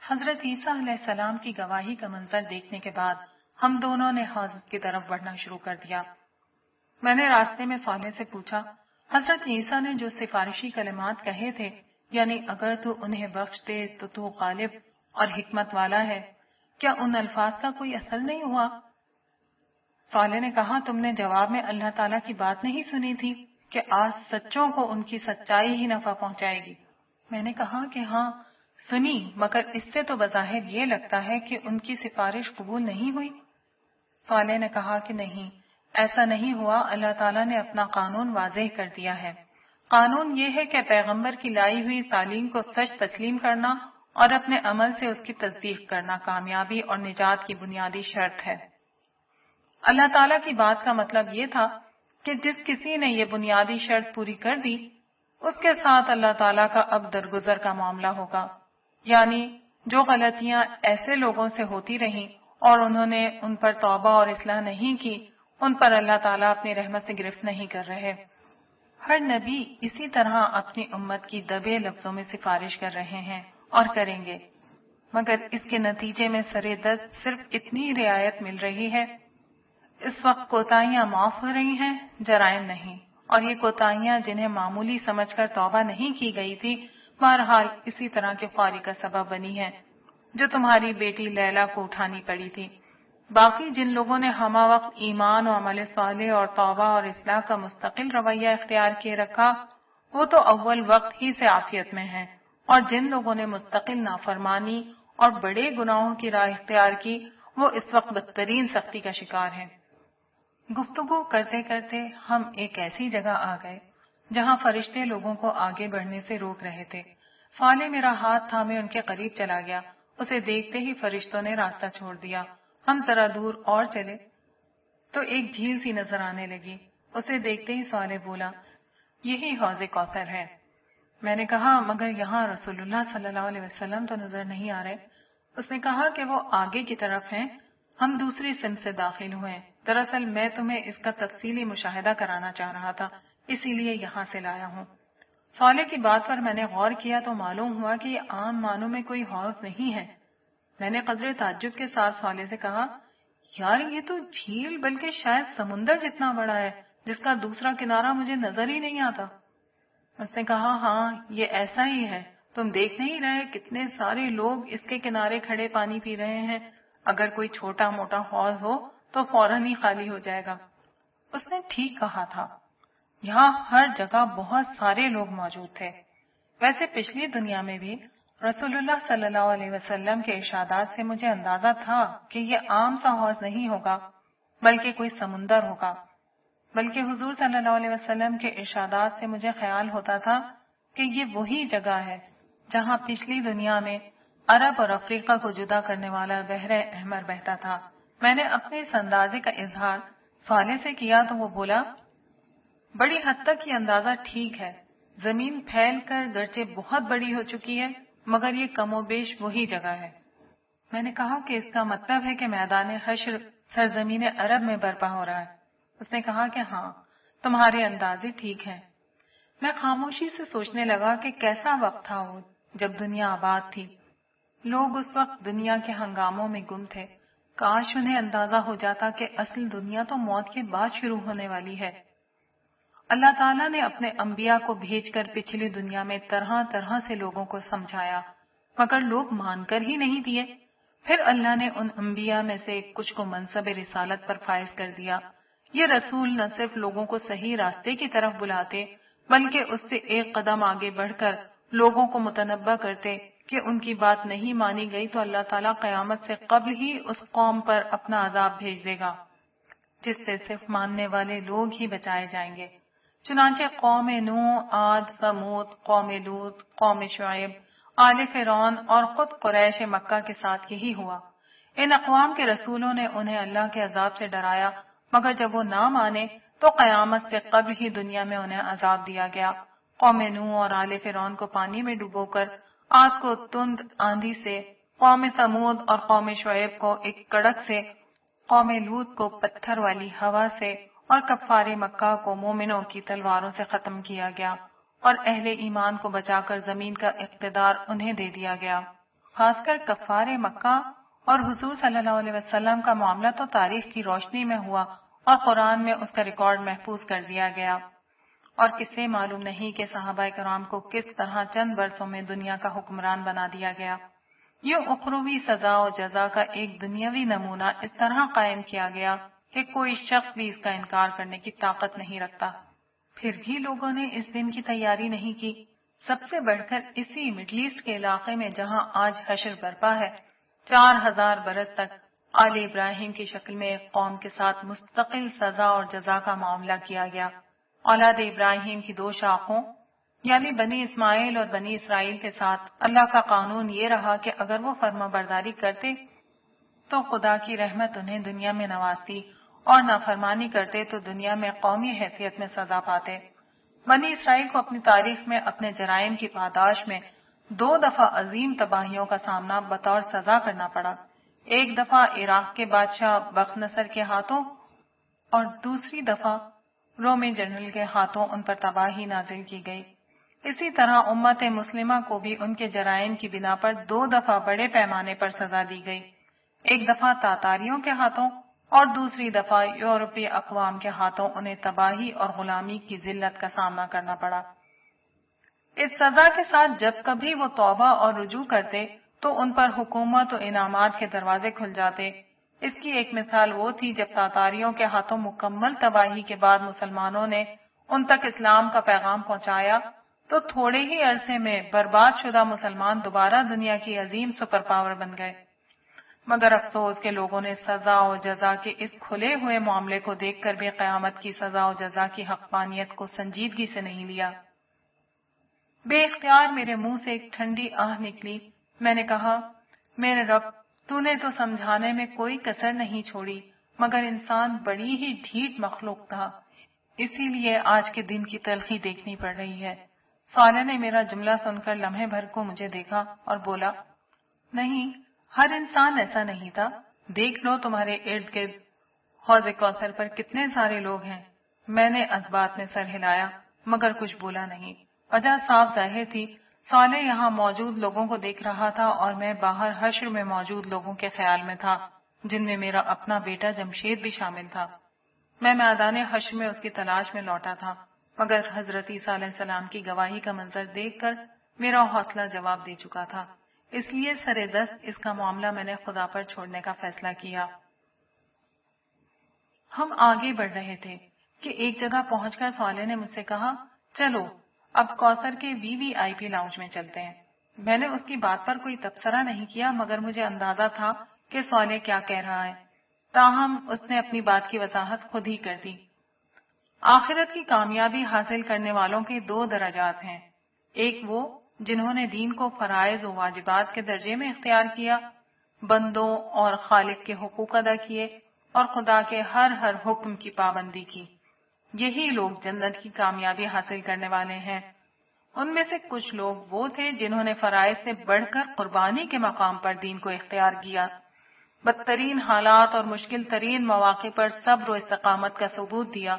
حضرت عیسیٰ علیہ السلام کی گواہی کا منظر دیکھنے کے بعد ہم دونوں نے حوض کی طرف بڑھنا شروع کر دیا۔ میں نے راستے میں صالح سے پوچھا، حضرت عیسیٰ نے جو سفارشی کلمات کہے تھے، یعنی اگر تو انہیں بخش دے تو تو غالب اور حکمت والا ہے، کیا ان الفاظ کا کوئی اثر نہیں ہوا؟ صالح نے کہا، تم نے جواب میں اللہ تعالیٰ کی بات نہیں سنی تھی کہ آج سچوں کو ان کی سچائی ہی نفع پہنچائے گی؟ میں نے کہا کہ ہاں سنی، مگر اس سے تو بظاہر یہ لگتا ہے کہ ان کی سفارش قبول نہیں ہوئی۔ صالح نے کہا کہ نہیں، ایسا نہیں ہوا، اللہ تعالیٰ نے اپنا قانون واضح کر دیا ہے۔ قانون یہ ہے کہ پیغمبر کی لائی ہوئی تعلیم کو سچ تسلیم کرنا اور اپنے عمل سے اس کی تصدیق کرنا کامیابی اور نجات کی بنیادی شرط ہے۔ اللہ تعالیٰ کی بات کا مطلب یہ تھا کہ جس کسی نے یہ بنیادی شرط پوری کر دی، اس کے ساتھ اللہ تعالیٰ کا اب درگزر کا معاملہ ہوگا، یعنی جو غلطیاں ایسے لوگوں سے ہوتی رہیں اور انہوں نے ان پر توبہ اور اصلاح نہیں کی، ان پر اللہ تعالیٰ اپنی رحمت سے گرفت نہیں کر رہے۔ ہر نبی اسی طرح اپنی امت کی دبے لفظوں میں سفارش کر رہے ہیں اور کریں گے، مگر اس کے نتیجے میں سرے دست صرف اتنی رعایت مل رہی ہے۔ اس وقت کوتاہیاں معاف ہو رہی ہیں، جرائم نہیں، اور یہ کوتاہیاں جنہیں معمولی سمجھ کر توبہ نہیں کی گئی تھی، بہرحال اسی طرح کے خواری کا سبب بنی ہے جو تمہاری بیٹی لیلا کو اٹھانی پڑی تھی۔ باقی جن لوگوں نے ہمہ وقت ایمان و عمل صالح اور توبہ اور اصلاح کا مستقل رویہ اختیار کیے رکھا، وہ تو اول وقت ہی سے عافیت میں ہیں، اور جن لوگوں نے مستقل نافرمانی اور بڑے گناہوں کی راہ اختیار کی، وہ اس وقت بدترین سختی کا شکار ہیں۔ گفتگو کرتے کرتے ہم ایک ایسی جگہ آ گئے جہاں فرشتے لوگوں کو آگے بڑھنے سے روک رہے تھے۔ صالح میرا ہاتھ تھامے ان کے قریب چلا گیا، اسے دیکھتے ہی فرشتوں نے راستہ چھوڑ دیا۔ ہم ذرا دور اور چلے تو ایک جھیل سی نظر آنے لگی، اسے دیکھتے ہی صالح بولا، یہی حوض کوثر ہے۔ میں نے کہا، مگر یہاں رسول اللہ صلی اللہ علیہ وسلم تو نظر نہیں آ رہے۔ اس نے کہا کہ وہ آگے کی طرف ہیں، ہم دوسری سمت سے داخل ہوئے۔ دراصل میں تمہیں اس کا تفصیلی مشاہدہ کرانا چاہ رہا تھا، اسی لیے یہاں سے لایا ہوں۔ صالح کی بات پر میں نے غور کیا تو معلوم ہوا کہ یہ عام معنوں میں کوئی حوض نہیں ہے۔ میں نے قدر تعجب کے ساتھ صالح سے کہا، یار یہ تو جھیل بلکہ شاید سمندر جتنا بڑا ہے، جس کا دوسرا کنارہ مجھے نظر ہی نہیں آتا۔ اس نے کہا، ہاں یہ ایسا ہی ہے، تم دیکھ نہیں رہے کتنے سارے لوگ اس کے کنارے کھڑے پانی پی رہے ہیں، اگر کوئی چھوٹا موٹا حوض ہو تو فوراً ہی خالی ہو جائے گا۔ اس نے ٹھیک کہا تھا، یہاں ہر جگہ بہت سارے لوگ موجود تھے۔ ویسے پچھلی دنیا میں بھی رسول اللہ صلی اللہ علیہ وسلم کے ارشادات سے مجھے اندازہ تھا کہ یہ عام سا حوض نہیں ہوگا بلکہ کوئی سمندر ہوگا، بلکہ حضور صلی اللہ علیہ وسلم کے ارشادات سے مجھے خیال ہوتا تھا کہ یہ وہی جگہ ہے جہاں پچھلی دنیا میں عرب اور افریقہ کو جدا کرنے والا بحر احمر بہتا تھا۔ میں نے اپنے اس اندازے کا اظہار صالح سے کیا تو وہ بولا، بڑی حد تک یہ اندازہ ٹھیک ہے، زمین پھیل کر گرچہ بہت بڑی ہو چکی ہے مگر یہ کم و بیش وہی جگہ ہے۔ میں نے کہا کہ اس کا مطلب ہے کہ میدان حشر سرزمین عرب میں برپا ہو رہا ہے۔ اس نے کہا کہ ہاں، تمہارے اندازے ٹھیک ہیں۔ میں خاموشی سے سوچنے لگا کہ کیسا وقت تھا وہ جب دنیا آباد تھی، لوگ اس وقت دنیا کے ہنگاموں میں گم تھے۔ کاش انہیں اندازہ ہو جاتا کہ اصل دنیا تو موت کے بعد شروع ہونے والی ہے۔ اللہ تعالیٰ نے اپنے انبیاء کو بھیج کر پچھلی دنیا میں طرح طرح سے لوگوں کو سمجھایا، مگر لوگ مان کر ہی نہیں دیے۔ پھر اللہ نے ان انبیاء میں سے کچھ کو منصب رسالت پر فائز کر دیا۔ یہ رسول نہ صرف لوگوں کو صحیح راستے کی طرف بلاتے بلکہ اس سے ایک قدم آگے بڑھ کر لوگوں کو متنبہ کرتے کہ ان کی بات نہیں مانی گئی تو اللہ تعالیٰ قیامت سے قبل ہی اس قوم پر اپنا عذاب بھیج دے گا جس سے صرف ماننے والے لوگ ہی بچائے جائیں گے۔ چنانچہ قوم نوح، عاد، ثمود، قوم لوط، قوم شعیب، آل فرعون اور خود قریش مکہ کے ساتھ یہی ہوا۔ ان اقوام کے رسولوں نے انہیں اللہ کے عذاب سے ڈرایا، مگر جب وہ نہ مانے تو قیامت سے قبل ہی دنیا میں انہیں عذاب دیا گیا۔ قوم نوح اور آل فرعون کو پانی میں ڈبو کر، عاد کو تند آندھی سے، قوم ثمود اور قوم شعیب کو ایک کڑک سے، قوم لوط کو پتھر والی ہوا سے اور کفار مکہ کو مومنوں کی تلواروں سے ختم کیا گیا اور اہل ایمان کو بچا کر زمین کا اقتدار انہیں دے دیا گیا۔ خاص کر کفار مکہ اور حضور صلی اللہ علیہ وسلم کا معاملہ تو تاریخ کی روشنی میں ہوا اور قرآن میں اس کا ریکارڈ محفوظ کر دیا گیا، اور کسے معلوم نہیں کہ صحابہ کرام کو کس طرح چند برسوں میں دنیا کا حکمران بنا دیا گیا۔ یہ اخروی سزا و جزا کا ایک دنیاوی نمونہ اس طرح قائم کیا گیا کہ کوئی شخص بھی اس کا انکار کرنے کی طاقت نہیں رکھتا۔ پھر بھی لوگوں نے اس دن کی تیاری نہیں کی، سب سے بڑھ کر اسی مڈل ایسٹ کے علاقے میں جہاں آج حشر برپا ہے۔ 4000 برس تک آل ابراہیم کی شکل میں ایک قوم کے ساتھ مستقل سزا اور جزا کا معاملہ کیا گیا۔ اولاد ابراہیم کی 2 شاخوں یعنی بنی اسماعیل اور بنی اسرائیل کے ساتھ اللہ کا قانون یہ رہا کہ اگر وہ فرما برداری کرتے تو خدا کی رحمت انہیں دنیا میں نوازتی، اور نافرمانی کرتے تو دنیا میں قومی حیثیت میں سزا پاتے۔ بنی اسرائیل کو اپنی تاریخ میں اپنے جرائم کی پاداش میں 2 دفعہ عظیم تباہیوں کا سامنا بطور سزا کرنا پڑا۔ ایک دفعہ عراق کے بادشاہ بخت نصر کے ہاتھوں اور دوسری دفعہ رومی جنرل کے ہاتھوں ان پر تباہی نازل کی گئی۔ اسی طرح امت مسلمہ کو بھی ان کے جرائم کی بنا پر 2 دفعہ بڑے پیمانے پر سزا دی گئی، ایک دفعہ تاتاریوں کے ہاتھوں اور دوسری دفعہ یورپی اقوام کے ہاتھوں انہیں تباہی اور غلامی کی ذلت کا سامنا کرنا پڑا۔ اس سزا کے ساتھ جب کبھی وہ توبہ اور رجوع کرتے تو ان پر حکومت و انعامات کے دروازے کھل جاتے۔ اس کی ایک مثال وہ تھی جب تاتاریوں کے ہاتھوں مکمل تباہی کے بعد مسلمانوں نے ان تک اسلام کا پیغام پہنچایا تو تھوڑے ہی عرصے میں برباد شدہ مسلمان دوبارہ دنیا کی عظیم سپر پاور بن گئے۔ مگر افسوس کہ لوگوں نے سزا و جزا کے اس کھلے ہوئے معاملے کو دیکھ کر بھی قیامت کی سزا و جزا کی حقانیت کو سنجیدگی سے نہیں لیا۔ بے اختیار میرے منہ سے ایک ٹھنڈی آہ نکلی۔ میں نے کہا، میرے رب، تو نے تو سمجھانے میں کوئی کسر نہیں چھوڑی، مگر انسان بڑی ہی ڈھیٹ مخلوق تھا، اسی لیے آج کے دن کی تلخی دیکھنی پڑ رہی ہے۔ صالح نے میرا جملہ سن کر لمحے بھر کو مجھے دیکھا اور بولا، نہیں، ہر انسان ایسا نہیں تھا۔ دیکھ لو تمہارے ارد گرد حوض کوثر پر کتنے سارے لوگ ہیں۔ میں نے اسبات میں سر ہلایا مگر کچھ بولا نہیں۔ وجہ صاف ظاہر تھی، صالح یہاں موجود لوگوں کو دیکھ رہا تھا اور میں باہر حشر میں موجود لوگوں کے خیال میں تھا، جن میں میرا اپنا بیٹا جمشید بھی شامل تھا۔ میں میدان حشر میں اس کی تلاش میں لوٹا تھا، مگر حضرت عیسیٰ علیہ السلام کی گواہی کا منظر دیکھ کر میرا حوصلہ جواب دے چکا تھا، اس لیے سرے دست اس کا معاملہ میں نے خدا پر چھوڑنے کا فیصلہ کیا۔ ہم آگے بڑھ رہے تھے کہ ایک جگہ پہنچ کر صالح نے مجھ سے کہا، چلو اب کوثر کے VIP لاؤنج میں چلتے ہیں۔ میں نے اس کی بات پر کوئی تبصرہ نہیں کیا، مگر مجھے اندازہ تھا کہ صالح کیا کہہ رہا ہے، تاہم اس نے اپنی بات کی وضاحت خود ہی کر دی۔ آخرت کی کامیابی حاصل کرنے والوں کے 2 درجات ہیں، ایک وہ جنہوں نے دین کو فرائض و واجبات کے درجے میں اختیار کیا، بندوں اور خالق کے حقوق ادا کیے اور خدا کے ہر حکم کی پابندی کی، یہی لوگ جنت کی کامیابی حاصل کرنے والے ہیں۔ ان میں سے کچھ لوگ وہ تھے جنہوں نے فرائض سے بڑھ کر قربانی کے مقام پر دین کو اختیار کیا، بدترین حالات اور مشکل ترین مواقع پر صبر و استقامت کا ثبوت دیا،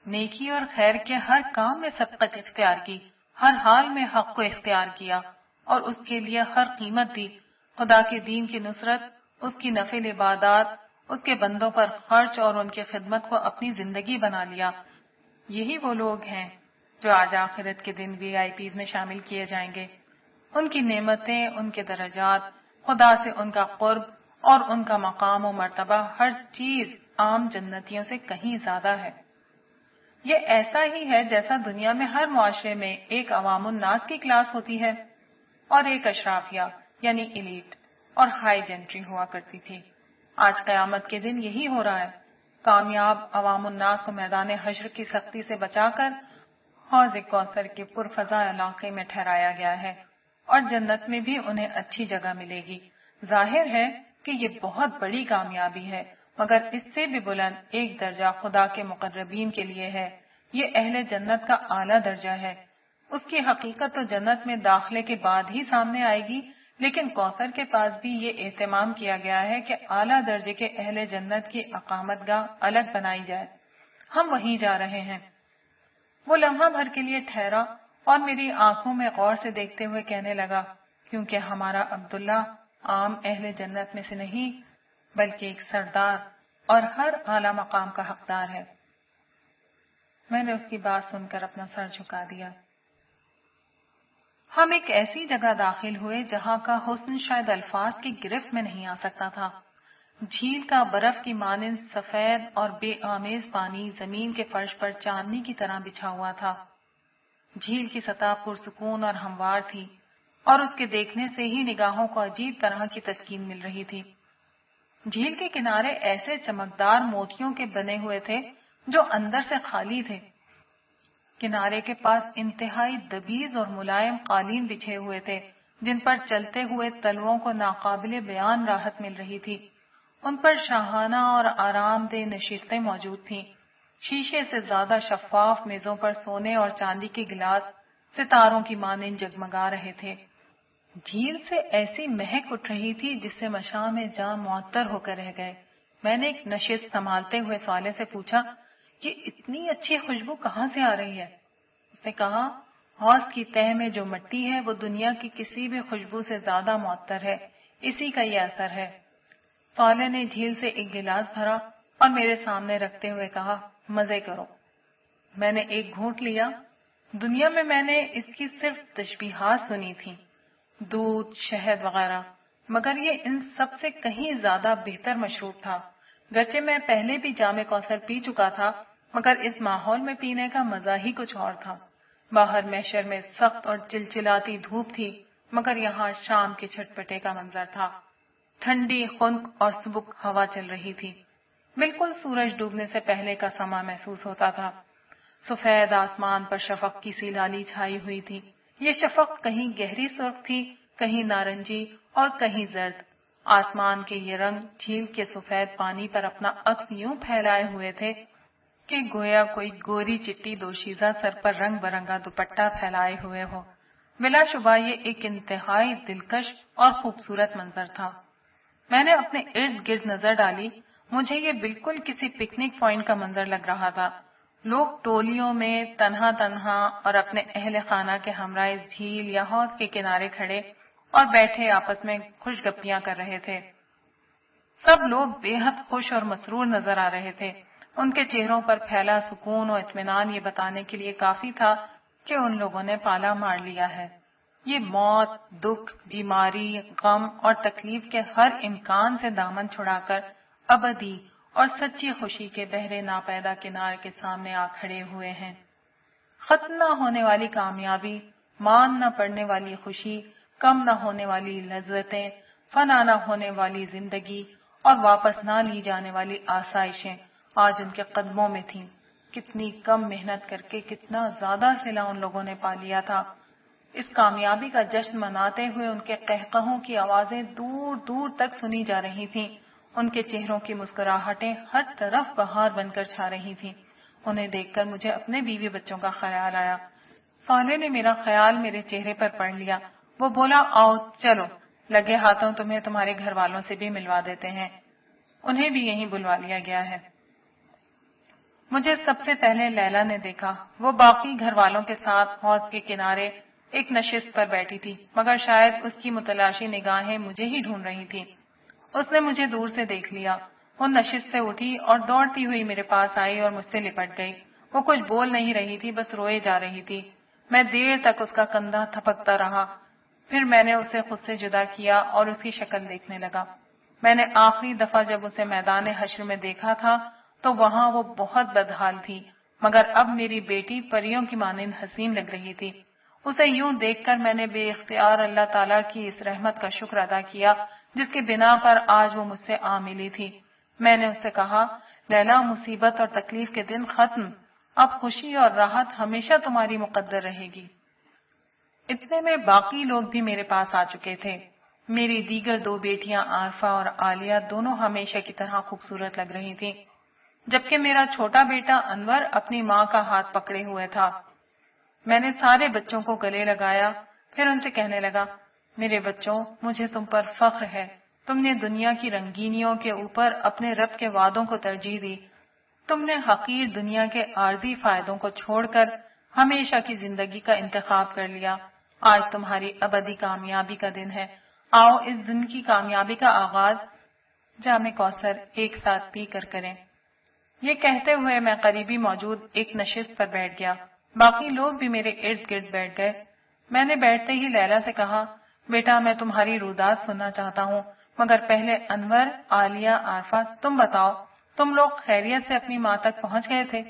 نیکی اور خیر کے ہر کام میں سبقت اختیار کی، ہر حال میں حق کو اختیار کیا اور اس کے لیے ہر قیمت دی، خدا کے دین کی نصرت، اس کی نفل عبادات، اس کے بندوں پر خرچ اور ان کی خدمت کو اپنی زندگی بنا لیا۔ یہی وہ لوگ ہیں جو آج آخرت کے دن VIPs میں شامل کیے جائیں گے۔ ان کی نعمتیں، ان کے درجات، خدا سے ان کا قرب اور ان کا مقام و مرتبہ، ہر چیز عام جنتیوں سے کہیں زیادہ ہے۔ یہ ایسا ہی ہے جیسا دنیا میں ہر معاشرے میں ایک عوام الناس کی کلاس ہوتی ہے اور ایک اشرافیہ یعنی ایلیٹ اور ہائی جنٹری ہوا کرتی تھی۔ آج قیامت کے دن یہی ہو رہا ہے۔ کامیاب عوام الناس کو میدان حشر کی سختی سے بچا کر حوض کوثر کے پرفضا علاقے میں ٹھہرایا گیا ہے اور جنت میں بھی انہیں اچھی جگہ ملے گی۔ ظاہر ہے کہ یہ بہت بڑی کامیابی ہے، مگر اس سے بھی بلند ایک درجہ خدا کے مقربین کے لیے ہے۔ یہ اہل جنت کا اعلیٰ درجہ ہے۔ اس کی حقیقت تو جنت میں داخلے کے بعد ہی سامنے آئے گی، لیکن کوثر کے پاس بھی یہ اہتمام کیا گیا ہے کہ اعلیٰ درجے کے اہل جنت کی اقامت گاہ الگ بنائی جائے۔ ہم وہیں جا رہے ہیں۔ وہ لمحہ بھر کے لیے ٹھہرا اور میری آنکھوں میں غور سے دیکھتے ہوئے کہنے لگا، کیونکہ ہمارا عبداللہ عام اہل جنت میں سے نہیں بلکہ ایک سردار اور ہر اعلیٰ مقام کا حقدار ہے۔ میں نے اس کی بات سن کر اپنا سر جھکا دیا۔ ہم ایک ایسی جگہ داخل ہوئے جہاں کا حسن شاید الفاظ کی گرفت میں نہیں آ سکتا تھا۔ جھیل کا برف کی مانند سفید اور بے آمیز پانی زمین کے فرش پر چاندنی کی طرح بچھا ہوا تھا۔ جھیل کی سطح پرسکون اور ہموار تھی اور اس کے دیکھنے سے ہی نگاہوں کو عجیب طرح کی تسکین مل رہی تھی۔ جھیل کے کنارے ایسے چمکدار موتیوں کے بنے ہوئے تھے جو اندر سے خالی تھے۔ کنارے کے پاس انتہائی دبیز اور ملائم قالین بچھے ہوئے تھے جن پر چلتے ہوئے تلوؤں کو ناقابل بیان راحت مل رہی تھی۔ ان پر شاہانہ اور آرام دہ نشستیں موجود تھیں۔ شیشے سے زیادہ شفاف میزوں پر سونے اور چاندی کے گلاس ستاروں کی مانند جگمگا رہے تھے۔ جھیل سے ایسی مہک اٹھ رہی تھی جس سے مشام جان معطر ہو کر رہ گئے۔ میں نے ایک نشست سنبھالتے ہوئے سوالے سے پوچھا، یہ اتنی اچھی خوشبو کہاں سے آ رہی ہے؟ اس نے کہا، حوض کی تہہ میں جو مٹی ہے وہ دنیا کی کسی بھی خوشبو سے زیادہ معطر ہے، اسی کا یہ اثر ہے۔ سوالے نے جھیل سے ایک گلاس بھرا اور میرے سامنے رکھتے ہوئے کہا، مزے کرو۔ میں نے ایک گھونٹ لیا۔ دنیا میں نے اس کی صرف تشبیہات سنی تھی، دودھ، شہد وغیرہ، مگر یہ ان سب سے کہیں زیادہ بہتر مشروب تھا۔ گرچہ میں پہلے بھی جام کوثر پی چکا تھا مگر اس ماحول میں پینے کا مزہ ہی کچھ اور تھا۔ باہر محشر میں سخت اور چلچلاتی دھوپ تھی مگر یہاں شام کے چھٹپٹے کا منظر تھا۔ ٹھنڈی خنک اور سبک ہوا چل رہی تھی۔ بالکل سورج ڈوبنے سے پہلے کا سما محسوس ہوتا تھا۔ سفید آسمان پر شفق کی سی لالی چھائی ہوئی تھی۔ یہ شفق کہیں گہری سرخ تھی، کہیں نارنجی اور کہیں زرد۔ آسمان کے یہ رنگ جھیل کے سفید پانی پر اپنا عکس یوں پھیلائے ہوئے تھے کہ گویا کوئی گوری چٹی دوشیزہ سر پر رنگ برنگا دوپٹہ پھیلائے ہوئے ہو۔ بلا شبہ یہ ایک انتہائی دلکش اور خوبصورت منظر تھا۔ میں نے اپنے ارد گرد نظر ڈالی۔ مجھے یہ بالکل کسی پکنک پوائنٹ کا منظر لگ رہا تھا۔ لوگ ٹولیوں میں تنہا تنہا اور اپنے اہل خانہ کے ہمراہ اس جھیل یا حوض کے کنارے کھڑے اور بیٹھے آپس میں خوش گپیاں کر رہے تھے۔ سب لوگ بے حد خوش اور مسرور نظر آ رہے تھے۔ ان کے چہروں پر پھیلا سکون و اطمینان یہ بتانے کے لیے کافی تھا کہ ان لوگوں نے پالا مار لیا ہے۔ یہ موت، دکھ، بیماری، غم اور تکلیف کے ہر امکان سے دامن چھڑا کر ابدی اور سچی خوشی کے بحر ناپیدا کنار کے سامنے آ کھڑے ہوئے ہیں۔ ختم نہ ہونے والی کامیابی، مان نہ پڑنے والی خوشی، کم نہ ہونے والی لذتیں، فنا نہ ہونے والی زندگی اور واپس نہ لی جانے والی آسائشیں آج ان کے قدموں میں تھیں۔ کتنی کم محنت کر کے کتنا زیادہ صلہ ان لوگوں نے پا لیا تھا۔ اس کامیابی کا جشن مناتے ہوئے ان کے قہقہوں کی آوازیں دور دور تک سنی جا رہی تھیں۔ ان کے چہروں کی مسکراہٹیں ہر طرف بہار بن کر چھا رہی تھیں۔ انہیں دیکھ کر مجھے اپنے بیوی بچوں کا خیال آیا۔ صالح نے میرا خیال میرے چہرے پر پڑھ لیا۔ وہ بولا، آؤ چلو، لگے ہاتھوں تمہیں تمہارے گھر والوں سے بھی ملوا دیتے ہیں۔ انہیں بھی یہیں بلوا لیا گیا ہے۔ مجھے سب سے پہلے لیلا نے دیکھا۔ وہ باقی گھر والوں کے ساتھ حوض کے کنارے ایک نشست پر بیٹھی تھی مگر شاید اس کی متلاشی نگاہیں مجھے ہی ڈھونڈ رہی تھی۔ اس نے مجھے دور سے دیکھ لیا۔ وہ نشست سے اٹھی اور دوڑتی ہوئی میرے پاس آئی اور مجھ سے لپٹ گئی۔ وہ کچھ بول نہیں رہی تھی، بس روئے جا رہی تھی۔ میں دیر تک اس کا کندھا تھپکتا رہا۔ پھر میں نے اسے خود سے جدا کیا اور اس کی شکل دیکھنے لگا۔ میں نے آخری دفعہ جب اسے میدان حشر میں دیکھا تھا تو وہاں وہ بہت بدحال تھی مگر اب میری بیٹی پریوں کی مانند حسین لگ رہی تھی۔ اسے یوں دیکھ کر میں نے بے اختیار اللہ تعالیٰ کی اس رحمت کا شکر ادا کیا جس کی بنا پر آج وہ مجھ سے آ ملی تھی۔ میں نے اس سے کہا، لیلا، مصیبت اور تکلیف کے دن ختم، اب خوشی اور راحت ہمیشہ تمہاری مقدر رہے گی۔ اتنے میں باقی لوگ بھی میرے پاس آ چکے تھے۔ میری دیگر دو بیٹیاں عارفہ اور عالیہ دونوں ہمیشہ کی طرح خوبصورت لگ رہی تھیں، جبکہ میرا چھوٹا بیٹا انور اپنی ماں کا ہاتھ پکڑے ہوئے تھا۔ میں نے سارے بچوں کو گلے لگایا، پھر ان سے کہنے لگا، میرے بچوں، مجھے تم پر فخر ہے۔ تم نے دنیا کی رنگینیوں کے اوپر اپنے رب کے وعدوں کو ترجیح دی۔ تم نے حقیر دنیا کے عارضی فائدوں کو چھوڑ کر ہمیشہ کی زندگی کا انتخاب کر لیا۔ آج تمہاری ابدی کامیابی کا دن ہے، آؤ اس دن کی کامیابی کا آغاز جام کوثر ایک ساتھ پی کر کریں۔ یہ کہتے ہوئے میں قریبی موجود ایک نشست پر بیٹھ گیا، باقی لوگ بھی میرے ارد گرد بیٹھ گئے۔ میں نے بیٹھتے ہی لیلا سے کہا، بیٹا میں تمہاری روداد سننا چاہتا ہوں، مگر پہلے انور، عالیہ، عارفہ، تم بتاؤ، تم لوگ خیریت سے اپنی ماں تک پہنچ گئے تھے؟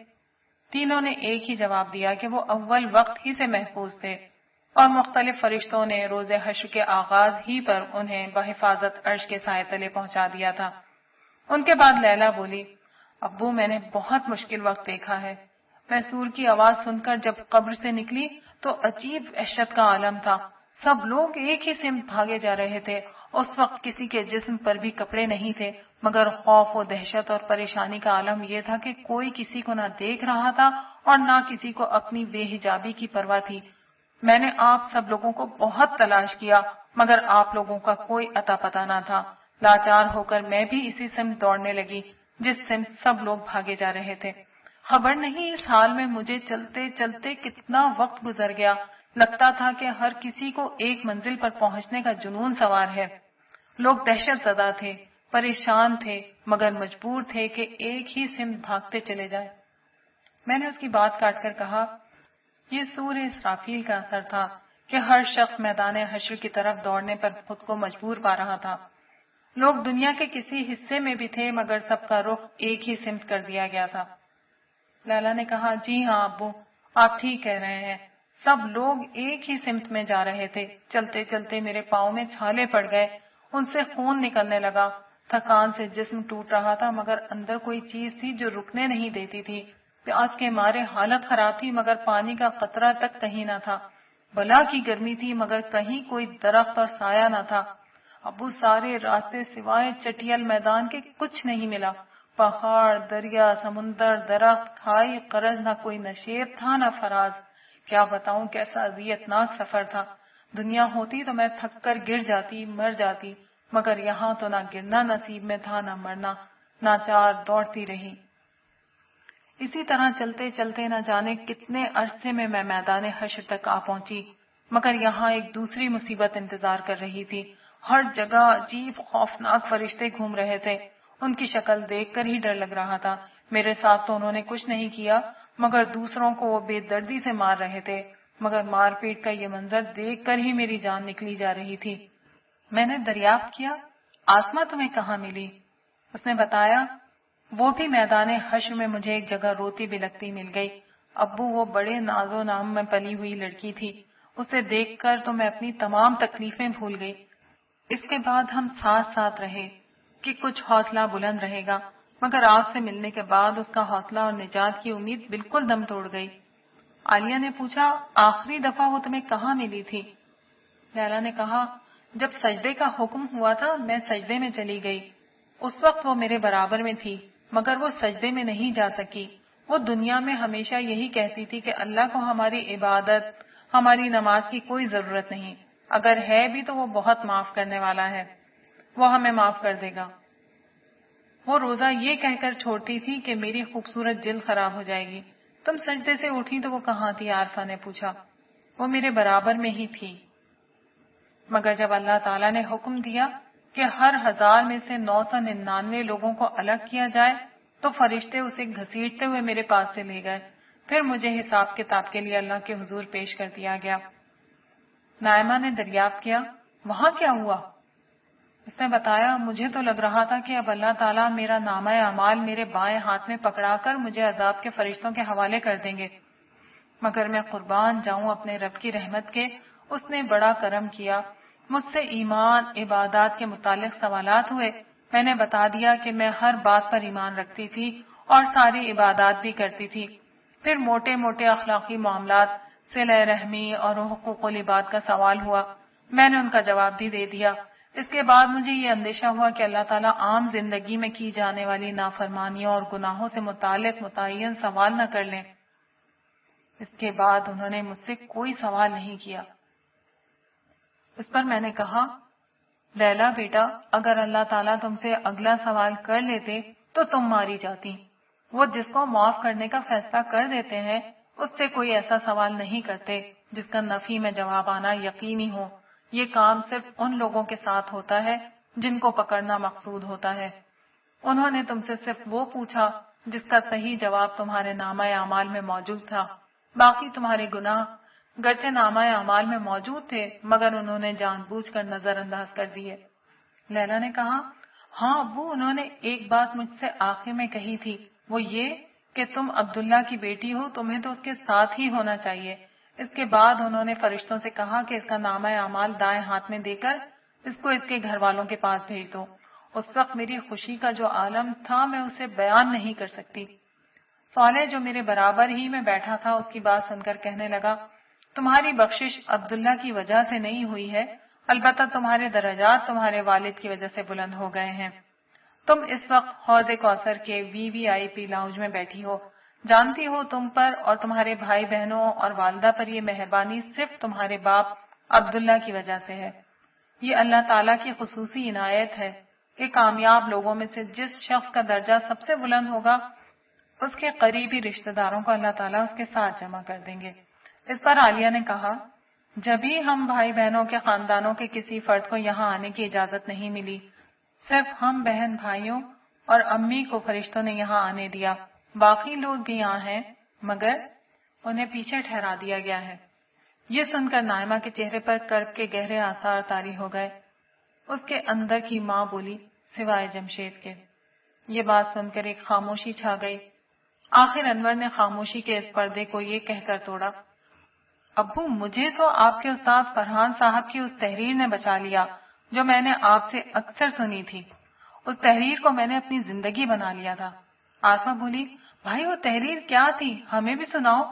تینوں نے ایک ہی جواب دیا کہ وہ اول وقت ہی سے محفوظ تھے، اور مختلف فرشتوں نے روز حشر کے آغاز ہی پر انہیں بحفاظت عرش کے سائے تلے پہنچا دیا تھا۔ ان کے بعد لیلا بولی، ابو میں نے بہت مشکل وقت دیکھا ہے۔ میں سور کی آواز سن کر جب قبر سے نکلی تو عجیب وحشت کا عالم تھا، سب لوگ ایک ہی سمت بھاگے جا رہے تھے۔ اس وقت کسی کے جسم پر بھی کپڑے نہیں تھے، مگر خوف و دہشت اور پریشانی کا عالم یہ تھا کہ کوئی کسی کو نہ دیکھ رہا تھا اور نہ کسی کو اپنی بے حجابی کی پرواہ تھی۔ میں نے آپ سب لوگوں کو بہت تلاش کیا، مگر آپ لوگوں کا کوئی اتا پتہ نہ تھا۔ لاچار ہو کر میں بھی اسی سمت دوڑنے لگی جس سمت سب لوگ بھاگے جا رہے تھے۔ خبر نہیں اس حال میں مجھے چلتے چلتے کتنا وقت گزر گیا، لگتا تھا کہ ہر کسی کو ایک منزل پر پہنچنے کا جنون سوار ہے۔ لوگ دہشت زدہ تھے، پریشان تھے، مگر مجبور تھے کہ ایک ہی سمت بھاگتے چلے جائیں۔ میں نے اس کی بات کاٹ کر کہا، یہ سورہ اسرافیل کا اثر تھا کہ ہر شخص میدان حشر کی طرف دوڑنے پر خود کو مجبور پا رہا تھا۔ لوگ دنیا کے کسی حصے میں بھی تھے، مگر سب کا رخ ایک ہی سمت کر دیا گیا تھا۔ لیلا نے کہا، جی ہاں ابو، آپ ٹھیک کہہ رہے ہیں، سب لوگ ایک ہی سمت میں جا رہے تھے۔ چلتے چلتے میرے پاؤں میں چھالے پڑ گئے، ان سے خون نکلنے لگا، تھکان سے جسم ٹوٹ رہا تھا، مگر اندر کوئی چیز تھی جو رکنے نہیں دیتی تھی۔ پیاس کے مارے حالت خراب تھی، مگر پانی کا قطرہ تک کہیں نہ تھا۔ بلا کی گرمی تھی، مگر کہیں کوئی درخت اور سایہ نہ تھا۔ ابو سارے راستے سوائے چٹیل میدان کے کچھ نہیں ملا، پہاڑ، دریا، سمندر، درخت، کھائی، قرض، نہ کوئی نشیب تھا نہ فراز۔ کیا بتاؤں کیسا اذیتناک سفر تھا۔ دنیا ہوتی تو میں تھک کر گر جاتی، مر جاتی، مگر یہاں تو نہ گرنا نصیب میں تھا نہ مرنا، ناچار دوڑتی رہی۔ اسی طرح چلتے چلتے نہ جانے کتنے عرصے میں میدان حشر تک آ پہنچی، مگر یہاں ایک دوسری مصیبت انتظار کر رہی تھی۔ ہر جگہ عجیب خوفناک فرشتے گھوم رہے تھے، ان کی شکل دیکھ کر ہی ڈر لگ رہا تھا۔ میرے ساتھ تو انہوں نے کچھ نہیں کیا، مگر دوسروں کو وہ بے دردی سے مار رہے تھے، مگر مار پیٹ کا یہ منظر دیکھ کر ہی میری جان نکلی جا رہی تھی۔ میں نے دریافت کیا، آسماء تمہیں کہاں ملی؟ اس نے بتایا، وہ بھی میدان حشر میں مجھے ایک جگہ روتی بلکتی مل گئی۔ ابو وہ بڑے ناز و نام میں پلی ہوئی لڑکی تھی، اسے دیکھ کر تو میں اپنی تمام تکلیفیں بھول گئی۔ اس کے بعد ہم ساتھ ساتھ رہے کہ کچھ حوصلہ بلند رہے گا، مگر آپ سے ملنے کے بعد اس کا حوصلہ اور نجات کی امید بالکل دم توڑ گئی۔ عالیہ نے پوچھا، آخری دفعہ وہ تمہیں کہاں ملی تھی؟ لیلا نے کہا، جب سجدے کا حکم ہوا تھا میں سجدے میں چلی گئی، اس وقت وہ میرے برابر میں تھی، مگر وہ سجدے میں نہیں جا سکی۔ وہ دنیا میں ہمیشہ یہی کہتی تھی کہ اللہ کو ہماری عبادت، ہماری نماز کی کوئی ضرورت نہیں، اگر ہے بھی تو وہ بہت معاف کرنے والا ہے، وہ ہمیں معاف کر دے گا۔ وہ روزہ یہ کہہ کر چھوڑتی تھی کہ میری خوبصورت جلد خراب ہو جائے گی۔ تم سجدے سے اٹھی تو وہ کہاں تھی؟ عارفہ نے پوچھا۔ وہ میرے برابر میں ہی تھی، مگر جب اللہ تعالیٰ نے حکم دیا کہ ہر 1000 میں سے 999 لوگوں کو الگ کیا جائے تو فرشتے اسے گھسیٹتے ہوئے میرے پاس سے لے گئے، پھر مجھے حساب کتاب کے لیے اللہ کے حضور پیش کر دیا گیا۔ نائمہ نے دریافت کیا، وہاں کیا ہوا؟ اس نے بتایا، مجھے تو لگ رہا تھا کہ اب اللہ تعالیٰ میرا نامہ اعمال میرے بائیں ہاتھ میں پکڑا کر مجھے عذاب کے فرشتوں کے حوالے کر دیں گے، مگر میں قربان جاؤں اپنے رب کی رحمت کے، اس نے بڑا کرم کیا۔ مجھ سے ایمان، عبادات کے متعلق سوالات ہوئے، میں نے بتا دیا کہ میں ہر بات پر ایمان رکھتی تھی اور ساری عبادات بھی کرتی تھی۔ پھر موٹے موٹے اخلاقی معاملات، صلہ رحمی اور حقوق العباد کا سوال ہوا، میں نے ان کا جواب بھی دے دیا۔ اس کے بعد مجھے یہ اندیشہ ہوا کہ اللہ تعالیٰ عام زندگی میں کی جانے والی نافرمانیوں اور گناہوں سے متعلق متعین سوال نہ کر لیں۔ اس کے بعد انہوں نے مجھ سے کوئی سوال نہیں کیا۔ اس پر میں نے کہا، لیلا بیٹا، اگر اللہ تعالیٰ تم سے اگلا سوال کر لیتے تو تم ماری جاتی۔ وہ جس کو معاف کرنے کا فیصلہ کر دیتے ہیں اس سے کوئی ایسا سوال نہیں کرتے جس کا نفی میں جواب آنا یقینی ہو۔ یہ کام صرف ان لوگوں کے ساتھ ہوتا ہے جن کو پکڑنا مقصود ہوتا ہے۔ انہوں نے تم سے صرف وہ پوچھا جس کا صحیح جواب تمہارے نامہ اعمال میں موجود تھا۔ باقی تمہارے گناہ گرچہ نامہ اعمال میں موجود تھے مگر انہوں نے جان بوجھ کر نظر انداز کر دیے۔ لیلا نے کہا، ہاں ابو، انہوں نے ایک بات مجھ سے آخر میں کہی تھی، وہ یہ کہ تم عبداللہ کی بیٹی ہو، تمہیں تو اس کے ساتھ ہی ہونا چاہیے۔ اس کے بعد انہوں نے فرشتوں سے کہا کہ اس کا نامہ اعمال دائیں ہاتھ میں دے کر اس کو اس کے گھر والوں کے پاس بھیج دو۔ اس وقت میری خوشی کا جو عالم تھا میں اسے بیان نہیں کر سکتی۔ صالح جو میرے برابر ہی میں بیٹھا تھا اس کی بات سن کر کہنے لگا، تمہاری بخشش عبداللہ کی وجہ سے نہیں ہوئی ہے، البتہ تمہارے درجات تمہارے والد کی وجہ سے بلند ہو گئے ہیں۔ تم اس وقت حوض کوثر کے VIP لاؤنج میں بیٹھی ہو۔ جانتی ہو تم پر اور تمہارے بھائی بہنوں اور والدہ پر یہ مہربانی صرف تمہارے باپ عبداللہ کی وجہ سے ہے۔ یہ اللہ تعالیٰ کی خصوصی عنایت ہے کہ کامیاب لوگوں میں سے جس شخص کا درجہ سب سے بلند ہوگا اس کے قریبی رشتہ داروں کو اللہ تعالیٰ اس کے ساتھ جمع کر دیں گے۔ اس پر عالیہ نے کہا، جبھی ہم بھائی بہنوں کے خاندانوں کے کسی فرد کو یہاں آنے کی اجازت نہیں ملی، صرف ہم بہن بھائیوں اور امی کو فرشتوں نے یہاں آنے دیا، باقی لوگ بھی یہاں ہیں مگر انہیں پیچھے ٹھہرا دیا گیا ہے۔ یہ سن کر نائمہ کے چہرے پر کرب کے گہرے آثار طاری ہو گئے۔ اس کے اندر کی ماں بولی، سوائے جمشید کے۔ یہ بات سن کر ایک خاموشی چھا گئی۔ آخر انور نے خاموشی کے اس پردے کو یہ کہہ کر توڑا، ابو، مجھے تو آپ کے استاد فرحان صاحب کی اس تحریر نے بچا لیا جو میں نے آپ سے اکثر سنی تھی۔ اس تحریر کو میں نے اپنی زندگی بنا لیا تھا۔ آسما بولی، بھائی وہ تحریر کیا تھی، ہمیں بھی سناؤ۔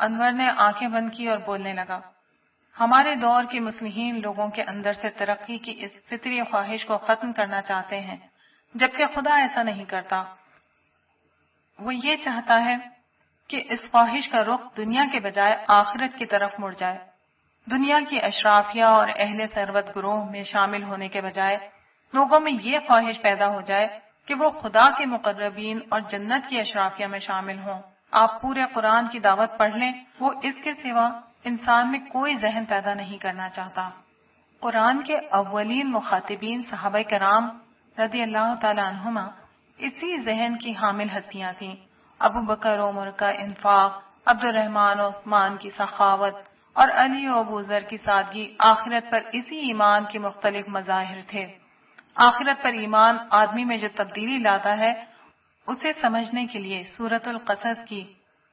انور نے آنکھیں بند کی اور بولنے لگا، ہمارے دور کے مصلحین لوگوں کے اندر سے ترقی کی اس فطری خواہش کو ختم کرنا چاہتے ہیں، جبکہ خدا ایسا نہیں کرتا۔ وہ یہ چاہتا ہے کہ اس خواہش کا رخ دنیا کے بجائے آخرت کی طرف مڑ جائے۔ دنیا کی اشرافیہ اور اہل ثروت گروہ میں شامل ہونے کے بجائے لوگوں میں یہ خواہش پیدا ہو جائے کہ وہ خدا کے مقربین اور جنت کی اشرافیہ میں شامل ہوں۔ آپ پورے قرآن کی دعوت پڑھ لیں، وہ اس کے سوا انسان میں کوئی ذہن پیدا نہیں کرنا چاہتا۔ قرآن کے اولین مخاطبین صحابہ کرام رضی اللہ تعالی عنہما اسی ذہن کی حامل ہستیاں تھیں۔ ابو بکر عمر کا انفاق، عبد الرحمن عثمان کی سخاوت اور علی و ابو ذر کی سادگی آخرت پر اسی ایمان کے مختلف مظاہر تھے۔ آخرت پر ایمان آدمی میں جو تبدیلی لاتا ہے اسے سمجھنے کے لیے سورۃ القصص کی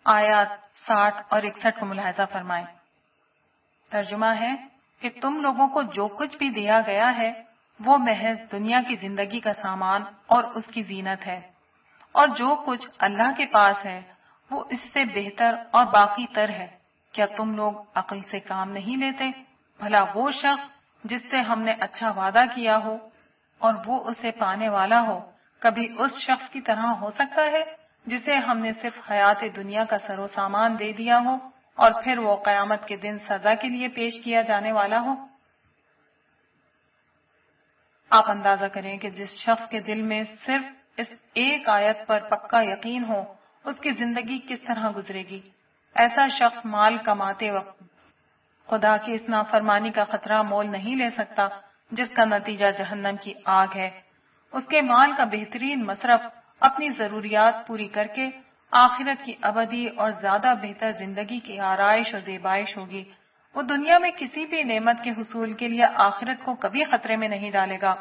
آیات 60 اور 61 کو ملاحظہ فرمائیں۔ ترجمہ ہے کہ تم لوگوں کو جو کچھ بھی دیا گیا ہے وہ محض دنیا کی زندگی کا سامان اور اس کی زینت ہے، اور جو کچھ اللہ کے پاس ہے وہ اس سے بہتر اور باقی تر ہے۔ کیا تم لوگ عقل سے کام نہیں لیتے؟ بھلا وہ شخص جس سے ہم نے اچھا وعدہ کیا ہو اور وہ اسے پانے والا ہو، کبھی اس شخص کی طرح ہو سکتا ہے جسے ہم نے صرف حیات دنیا کا سر و سامان دے دیا ہو اور پھر وہ قیامت کے دن سزا کے لیے پیش کیا جانے والا ہو؟ آپ اندازہ کریں کہ جس شخص کے دل میں صرف اس ایک آیت پر پکا یقین ہو اس کی زندگی کس طرح گزرے گی۔ ایسا شخص مال کماتے وقت خدا کی اس نافرمانی کا خطرہ مول نہیں لے سکتا جس کا نتیجہ جہنم کی آگ ہے۔ اس کے مال کا بہترین مصرف اپنی ضروریات پوری کر کے آخرت کی ابدی اور زیادہ بہتر زندگی کی آرائش اور زیبائش ہوگی۔ وہ دنیا میں کسی بھی نعمت کے حصول کے لیے آخرت کو کبھی خطرے میں نہیں ڈالے گا۔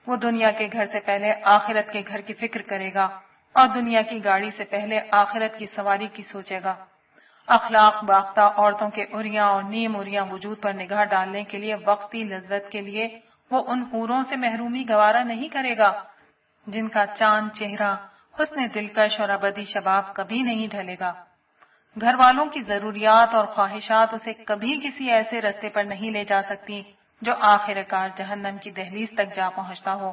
وہ دنیا کے گھر سے پہلے آخرت کے گھر کی فکر کرے گا اور دنیا کی گاڑی سے پہلے آخرت کی سواری کی سوچے گا۔ اخلاق باختہ عورتوں کے عریاں اور نیم عریاں وجود پر نگاہ ڈالنے کے لیے وقتی لذت کے لیے وہ ان حوروں سے محرومی گوارا نہیں کرے گا جن کا چاند چہرہ حسن دلکش اور ابدی شباب کبھی نہیں ڈھلے گا۔ گھر والوں کی ضروریات اور خواہشات اسے کبھی کسی ایسے رستے پر نہیں لے جا سکتی جو آخر کار جہنم کی دہلیز تک جا پہنچتا ہو۔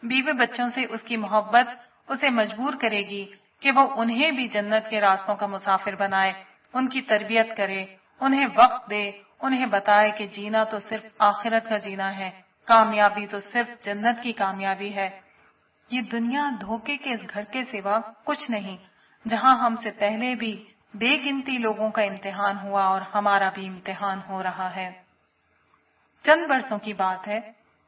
بیوی بچوں سے اس کی محبت اسے مجبور کرے گی کہ وہ انہیں بھی جنت کے راستوں کا مسافر بنائے، ان کی تربیت کرے، انہیں وقت دے، انہیں بتائے کہ جینا تو صرف آخرت کا جینا ہے، کامیابی تو صرف جنت کی کامیابی ہے۔ یہ دنیا دھوکے کے اس گھر کے سوا کچھ نہیں جہاں ہم سے پہلے بھی بے گنتی لوگوں کا امتحان ہوا اور ہمارا بھی امتحان ہو رہا ہے۔ چند برسوں کی بات ہے،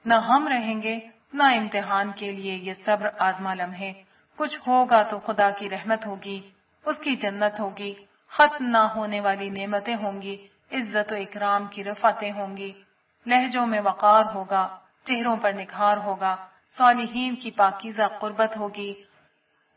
نہ ہم رہیں گے نہ امتحان کے لیے یہ صبر آزما لمحے۔ کچھ ہوگا تو خدا کی رحمت ہوگی، اس کی جنت ہوگی، ختم نہ ہونے والی نعمتیں ہوں گی، عزت و اکرام کی رفعتیں ہوں گی، لہجوں میں وقار ہوگا، چہروں پر نکھار ہوگا، صالحین کی پاکیزہ قربت ہوگی،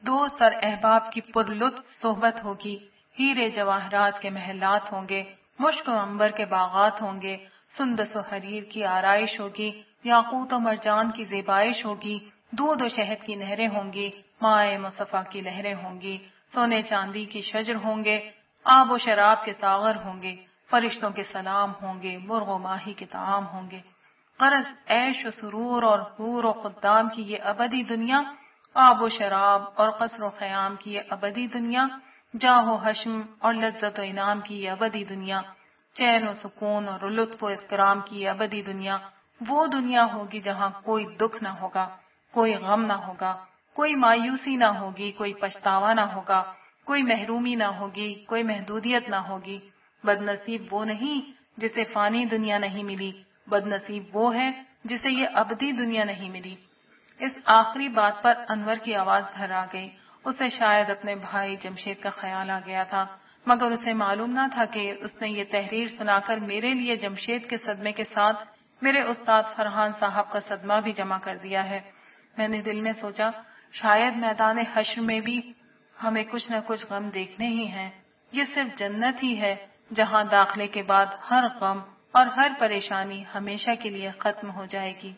دوست اور احباب کی پرلطف صحبت ہوگی، ہیرے جواہرات کے محلات ہوں گے، مشک و عنبر کے باغات ہوں گے، سندس و حریر کی آرائش ہوگی، یاقوت و مرجان کی زیبائش ہوگی، دودھ و شہد کی نہریں ہوں گی، مائع مصفا کی لہریں ہوں گی، سونے چاندی کی شجر ہوں گے، آب و شراب کے ساغر ہوں گے، فرشتوں کے سلام ہوں گے، مرغ و ماہی کے طعام ہوں گے۔ غرض عیش و سرور اور حور و خدام کی یہ ابدی دنیا، آب و شراب اور قصر و خیام کی یہ ابدی دنیا، جاہ و حشم اور لذت و انعام کی یہ ابدی دنیا، چین و سکون اور لطف و اکرام کی یہ ابدی دنیا، وہ دنیا ہوگی جہاں کوئی دکھ نہ ہوگا، کوئی غم نہ ہوگا، کوئی مایوسی نہ ہوگی، کوئی پچھتاوا نہ ہوگا، کوئی محرومی نہ ہوگی، کوئی محدودیت نہ ہوگی۔ بد نصیب وہ نہیں جسے فانی دنیا نہیں ملی، بد نصیب وہ ہے جسے یہ ابدی دنیا نہیں ملی۔ اس آخری بات پر انور کی آواز بھر آ گئی۔ اسے شاید اپنے بھائی جمشید کا خیال آ گیا تھا، مگر اسے معلوم نہ تھا کہ اس نے یہ تحریر سنا کر میرے لیے جمشید کے صدمے کے ساتھ میرے استاد فرحان صاحب کا صدمہ بھی جمع کر دیا ہے۔ میں نے دل میں سوچا، شاید میدان حشر میں بھی ہمیں کچھ نہ کچھ غم دیکھنے ہی ہیں۔ یہ صرف جنت ہی ہے جہاں داخلے کے بعد ہر غم اور ہر پریشانی ہمیشہ کے لیے ختم ہو جائے گی۔